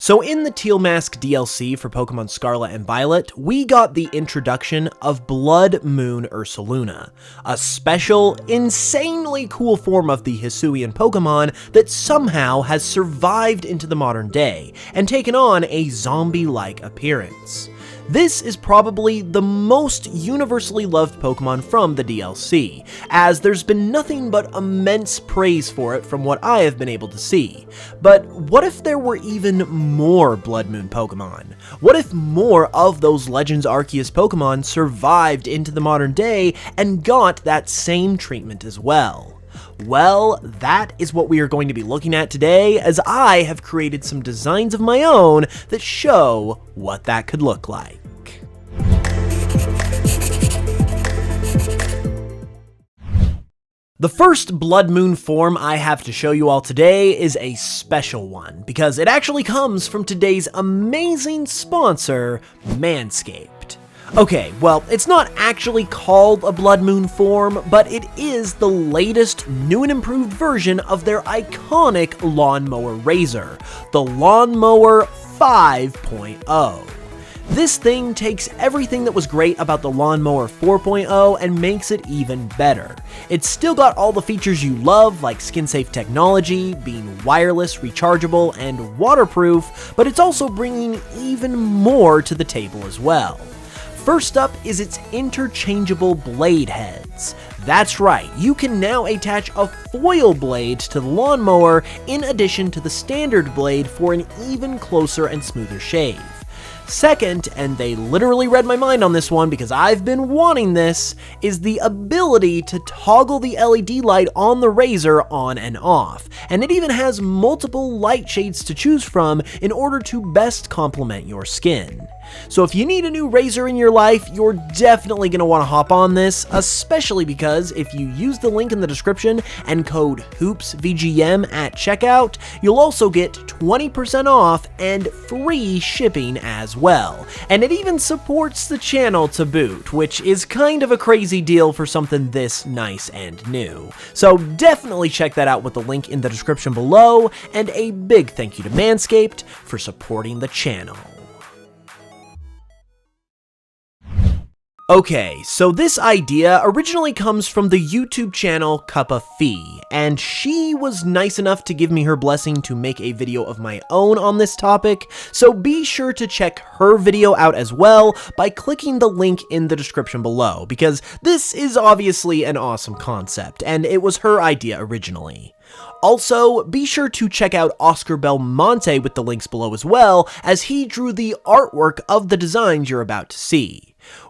So in the Teal Mask DLC for Pokemon Scarlet and Violet, we got the introduction of Bloodmoon Ursaluna, a special, insanely cool form of the Hisuian Pokemon that somehow has survived into the modern day and taken on a zombie-like appearance. This is probably the most universally loved Pokemon from the DLC, as there's been nothing but immense praise for it from what I have been able to see. But what if there were even more Bloodmoon Pokemon? What if more of those Legends Arceus Pokemon survived into the modern day and got that same treatment as well? Well, that is what we are going to be looking at today, as I have created some designs of my own that show what that could look like. The first Bloodmoon form I have to show you all today is a special one, because it actually comes from today's amazing sponsor, Manscaped. Okay, well, it's not actually called a Bloodmoon form, but it is the latest new and improved version of their iconic lawnmower razor, the Lawnmower 5.0. This thing takes everything that was great about the Lawnmower 4.0 and makes it even better. It's still got all the features you love, like skin-safe technology, being wireless, rechargeable, and waterproof, but it's also bringing even more to the table as well. First up is its interchangeable blade heads. That's right, you can now attach a foil blade to the lawnmower in addition to the standard blade for an even closer and smoother shave. Second, and they literally read my mind on this one because I've been wanting this, is the ability to toggle the LED light on the razor on and off, and it even has multiple light shades to choose from in order to best complement your skin. So if you need a new razor in your life, you're definitely going to want to hop on this, especially because if you use the link in the description and code HoopsVGM at checkout, you'll also get 20% off and free shipping as well. And it even supports the channel to boot, which is kind of a crazy deal for something this nice and new. So definitely check that out with the link in the description below, and a big thank you to Manscaped for supporting the channel. Okay, so this idea originally comes from the YouTube channel Cuppa Phee, and she was nice enough to give me her blessing to make a video of my own on this topic, so be sure to check her video out as well by clicking the link in the description below, because this is obviously an awesome concept, and it was her idea originally. Also, be sure to check out Oscar Belmonte with the links below as well, as he drew the artwork of the designs you're about to see.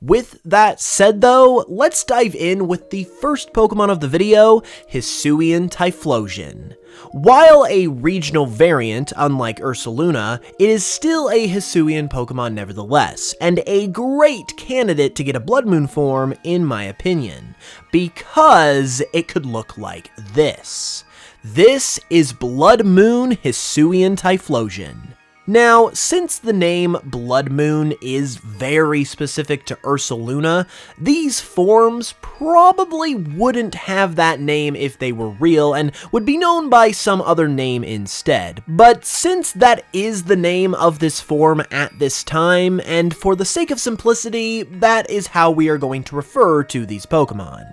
With that said though, let's dive in with the first Pokemon of the video, Hisuian Typhlosion. While a regional variant, unlike Ursaluna, it is still a Hisuian Pokemon nevertheless, and a great candidate to get a Bloodmoon form in my opinion, because it could look like this. This is Bloodmoon Hisuian Typhlosion. Now, since the name Bloodmoon is very specific to Ursaluna, these forms probably wouldn't have that name if they were real and would be known by some other name instead. But since that is the name of this form at this time, and for the sake of simplicity, that is how we are going to refer to these Pokemon.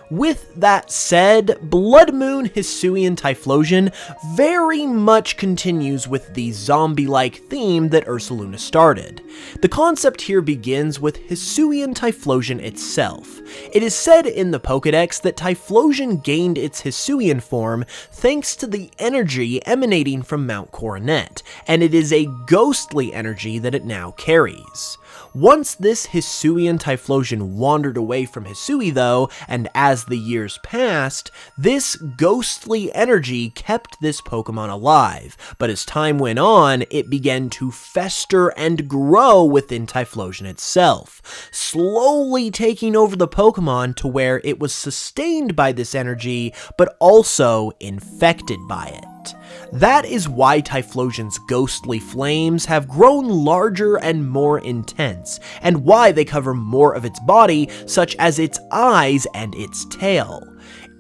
With that said, Bloodmoon Hisuian Typhlosion very much continues with the zombie-like theme that Ursaluna started. The concept here begins with Hisuian Typhlosion itself. It is said in the Pokédex that Typhlosion gained its Hisuian form thanks to the energy emanating from Mount Coronet, and it is a ghostly energy that it now carries. Once this Hisuian Typhlosion wandered away from Hisui though, and as the years passed, this ghostly energy kept this Pokemon alive, but as time went on, it began to fester and grow within Typhlosion itself, slowly taking over the Pokemon to where it was sustained by this energy, but also infected by it. That is why Typhlosion's ghostly flames have grown larger and more intense, and why they cover more of its body, such as its eyes and its tail.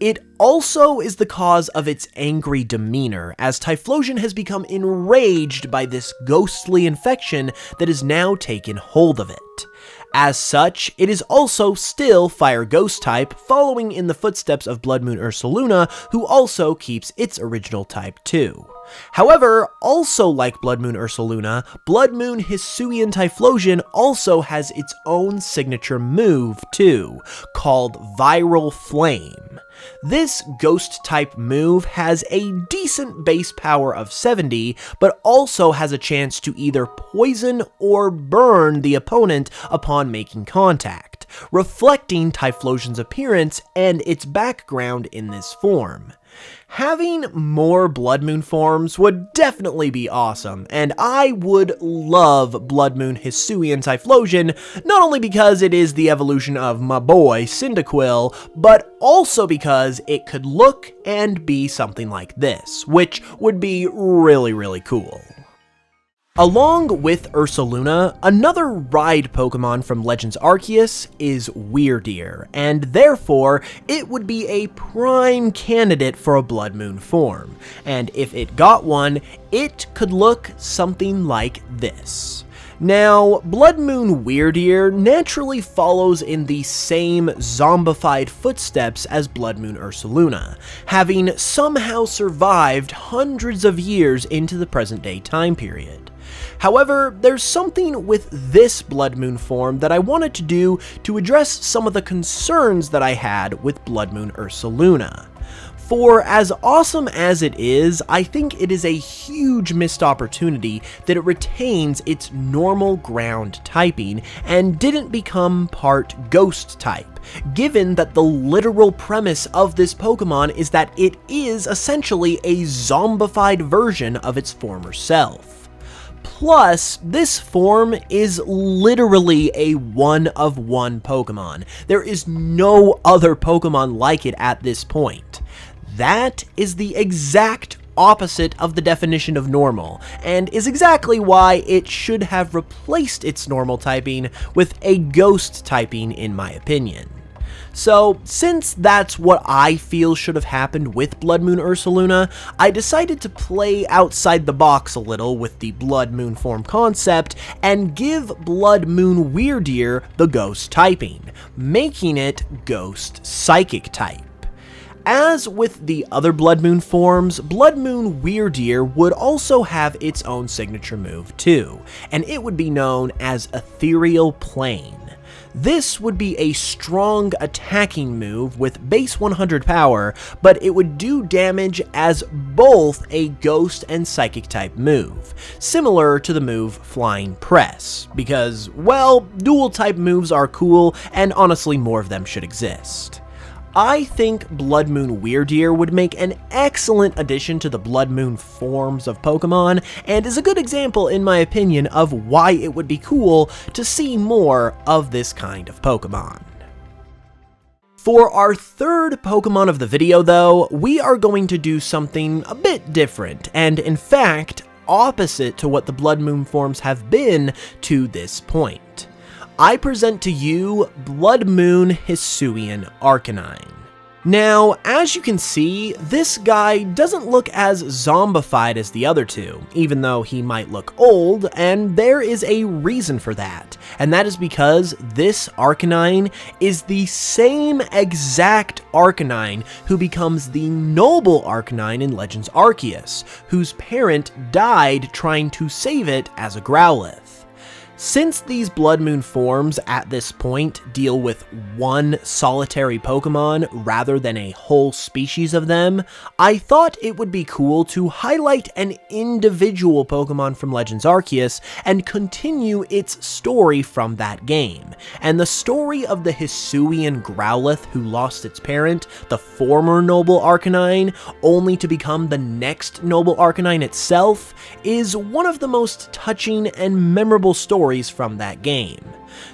It also is the cause of its angry demeanor, as Typhlosion has become enraged by this ghostly infection that has now taken hold of it. As such, it is also still Fire Ghost type, following in the footsteps of Bloodmoon Ursaluna, who also keeps its original type too. However, also like Bloodmoon Ursaluna, Bloodmoon Hisuian Typhlosion also has its own signature move too, called Viral Flame. This ghost-type move has a decent base power of 70, but also has a chance to either poison or burn the opponent upon making contact, reflecting Typhlosion's appearance and its background in this form. Having more Bloodmoon forms would definitely be awesome, and I would love Bloodmoon Hisuian Typhlosion, not only because it is the evolution of my boy Cyndaquil, but also because it could look and be something like this, which would be really cool. Along with Ursaluna, another ride Pokemon from Legends Arceus is Wyrdeer, and therefore it would be a prime candidate for a Bloodmoon form, and if it got one, it could look something like this. Now, Bloodmoon Wyrdeer naturally follows in the same zombified footsteps as Bloodmoon Ursaluna, having somehow survived hundreds of years into the present day time period. However, there's something with this Bloodmoon form that I wanted to do to address some of the concerns that I had with Bloodmoon Ursaluna. For as awesome as it is, I think it is a huge missed opportunity that it retains its normal ground typing and didn't become part ghost type, given that the literal premise of this Pokemon is that it is essentially a zombified version of its former self. Plus, this form is literally a one-of-one Pokemon. There is no other Pokemon like it at this point. That is the exact opposite of the definition of normal, and is exactly why it should have replaced its normal typing with a ghost typing, in my opinion. So, since that's what I feel should have happened with Bloodmoon Ursaluna, I decided to play outside the box a little with the Bloodmoon form concept and give Bloodmoon Wyrdeer the ghost typing, making it Ghost Psychic type. As with the other Bloodmoon forms, Bloodmoon Wyrdeer would also have its own signature move too, and it would be known as Ethereal Plane. This would be a strong attacking move with base 100 power, but it would do damage as both a ghost and psychic type move, similar to the move Flying Press, because, well, dual type moves are cool and honestly more of them should exist. I think Bloodmoon Wyrdeer would make an excellent addition to the Bloodmoon forms of Pokemon, and is a good example, in my opinion, of why it would be cool to see more of this kind of Pokemon. For our third Pokemon of the video, though, we are going to do something a bit different, and in fact, opposite to what the Bloodmoon forms have been to this point. I present to you Bloodmoon Hisuian Arcanine. Now, as you can see, this guy doesn't look as zombified as the other two, even though he might look old, and there is a reason for that, and that is because this Arcanine is the same exact Arcanine who becomes the noble Arcanine in Legends Arceus, whose parent died trying to save it as a Growlithe. Since these Bloodmoon forms at this point deal with one solitary Pokemon rather than a whole species of them, I thought it would be cool to highlight an individual Pokemon from Legends Arceus and continue its story from that game. And the story of the Hisuian Growlithe who lost its parent, the former noble Arcanine, only to become the next noble Arcanine itself, is one of the most touching and memorable stories from that game.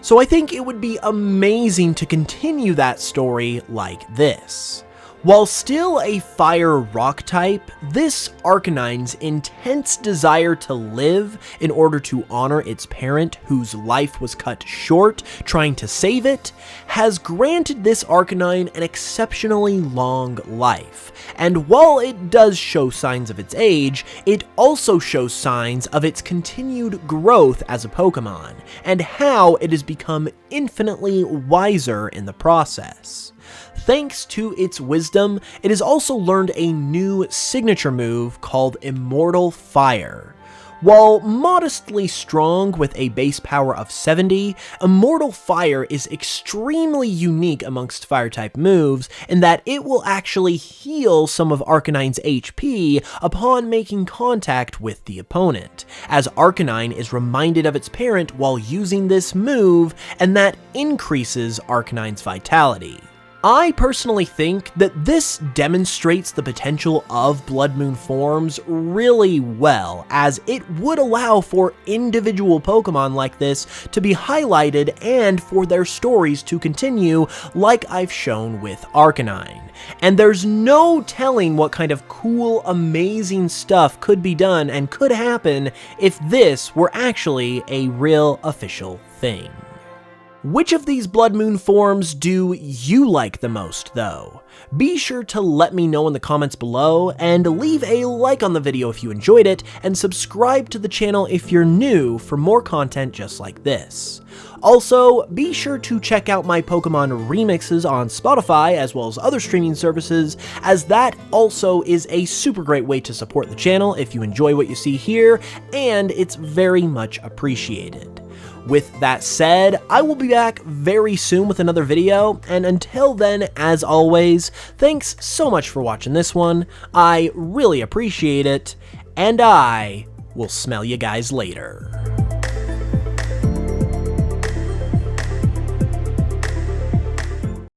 So I think it would be amazing to continue that story like this. While still a fire rock type, this Arcanine's intense desire to live in order to honor its parent whose life was cut short trying to save it, has granted this Arcanine an exceptionally long life. And while it does show signs of its age, it also shows signs of its continued growth as a Pokemon, and how it has become infinitely wiser in the process. Thanks to its wisdom, it has also learned a new signature move called Immortal Fire. While modestly strong with a base power of 70, Immortal Fire is extremely unique amongst Fire-type moves in that it will actually heal some of Arcanine's HP upon making contact with the opponent, as Arcanine is reminded of its parent while using this move, and that increases Arcanine's vitality. I personally think that this demonstrates the potential of Bloodmoon Forms really well, as it would allow for individual Pokemon like this to be highlighted and for their stories to continue like I've shown with Arcanine. And there's no telling what kind of cool, amazing stuff could be done and could happen if this were actually a real official thing. Which of these Bloodmoon forms do you like the most, though? Be sure to let me know in the comments below, and leave a like on the video if you enjoyed it, and subscribe to the channel if you're new for more content just like this. Also, be sure to check out my Pokemon remixes on Spotify as well as other streaming services, as that also is a super great way to support the channel if you enjoy what you see here, and it's very much appreciated. With that said, I will be back very soon with another video, and until then, as always, thanks so much for watching this one, I really appreciate it, and I will smell you guys later.